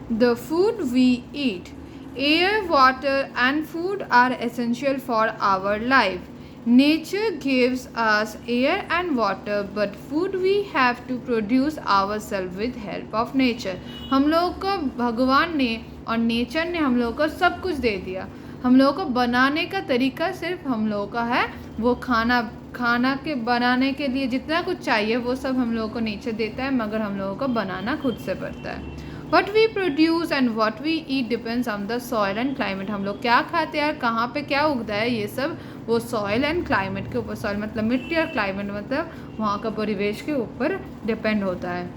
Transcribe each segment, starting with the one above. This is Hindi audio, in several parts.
The food we eat. Air, water, and food are essential for our life. Nature gives us air and water, but food we have to produce ourselves with help of nature. हम लोग को भगवान ने और नेचर ने हम लोग को सब कुछ दे दिया. हम लोगों को बनाने का तरीका सिर्फ हम लोगों का है. वो खाना के बनाने के लिए जितना कुछ चाहिए वो सब हम लोगों को नेचर देता है, मगर हम लोगों को बनाना खुद से पड़ता है. What we produce and what we eat depends on the soil and climate. हम लोग क्या खाते हैं और कहाँ पे क्या उगता है, ये सब वो सॉइल एंड क्लाइमेट के ऊपर. सॉइल मतलब मिट्टी और क्लाइमेट मतलब वहाँ का परिवेश के ऊपर डिपेंड होता है.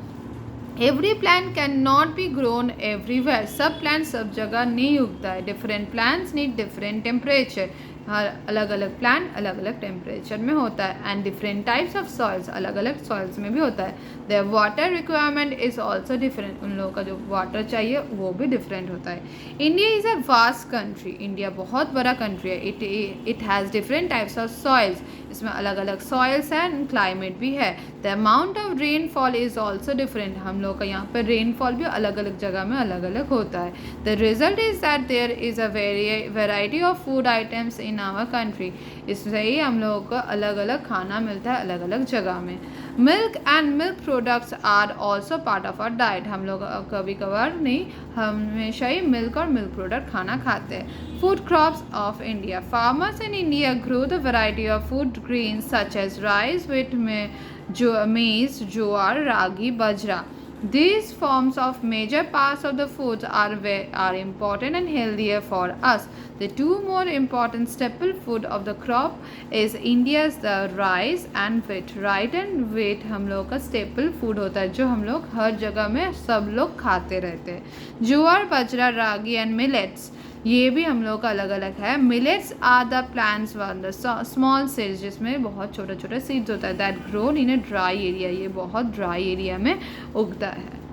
Every plant can not be grown everywhere. सब प्लांट सब जगह नहीं उगता है. Different plants need different temperature. हर अलग अलग प्लांट अलग अलग टेम्परेचर में होता है. And different types of soils, अलग अलग सॉइल्स में भी होता है. Their water requirement is also different. उन लोगों का जो वाटर चाहिए वो भी डिफरेंट होता है. India is a vast country. India बहुत बड़ा कंट्री है. It has different types of soils. इसमें अलग अलग सॉइल्स हैं एंड क्लाइमेट भी है. The amount of rainfall is also different. हम लोग का यहाँ पर रेनफॉल भी अलग अलग जगह में अलग अलग होता है. The result is that there is a variety of food items in our country. इससे ही हम लोगों को अलग अलग खाना मिलता है अलग अलग जगह में. Milk and milk products are also part of our diet. हम लोग कभी कभार नहीं, हमेशा ही मिल्क और मिल्क प्रोडक्ट खाना खाते हैं. Food crops of India. Farmers in India grow the variety of food grains such as rice, wheat, maize, jowar, ragi, bajra. These forms of major parts of the foods are important and healthier for us. The two more important staple food of the crop is India's the rice and wheat. Rice and wheat हम लोग का staple food होता है जो हम लोग हर जगह में सब लोग खाते रहते हैं. ज्वार, बाजरा, रागी and millets ये भी हम लोग का अलग अलग है. Millets are the plants one the small seeds, जिसमें बहुत छोटा छोटा सीड्स होता है. That grown in a dry area. ये बहुत ड्राई एरिया में उगता है.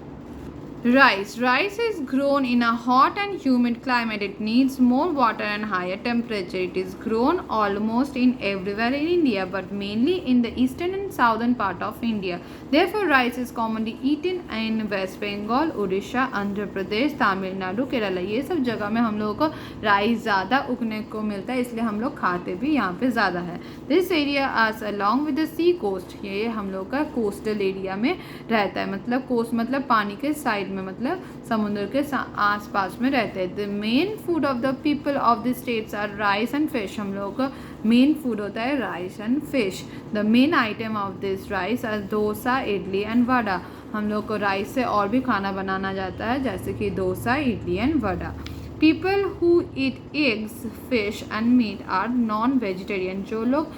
Rice. Rice is grown in a hot and humid climate. It needs more water and higher temperature. It is grown almost in everywhere in India, but mainly in the eastern and southern part of India. Therefore, rice is commonly eaten in West Bengal, Odisha, Andhra Pradesh, Tamil Nadu, Kerala. ये सब जगह में हम लोगों को राइस ज़्यादा उगने को मिलता है, इसलिए हम लोग खाते भी यहाँ पे ज़्यादा है. This area is along with the sea coast. ये हम लोग का कोस्टल एरिया में रहता है. मतलब कोस्ट मतलब पानी के साइड में, मतलब समुद्र के आसपास में रहते हैं. The main food of the people of the states are rice and fish. हम लोगों का मेन फूड होता है rice and fish. The main item of this rice are dosa, idli and vada. हम लोग को राइस से और भी खाना बनाना जाता है, जैसे कि dosa, idli and vada. People who eat eggs, fish and meat are non vegetarian. जो लोग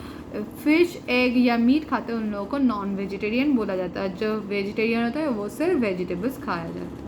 फिश, एग या मीट खाते हैं उन लोगों को नॉन वेजिटेरियन बोला जाता है. जो वेजिटेरियन होता है वो सिर्फ वेजिटेबल्स खाया जाता है.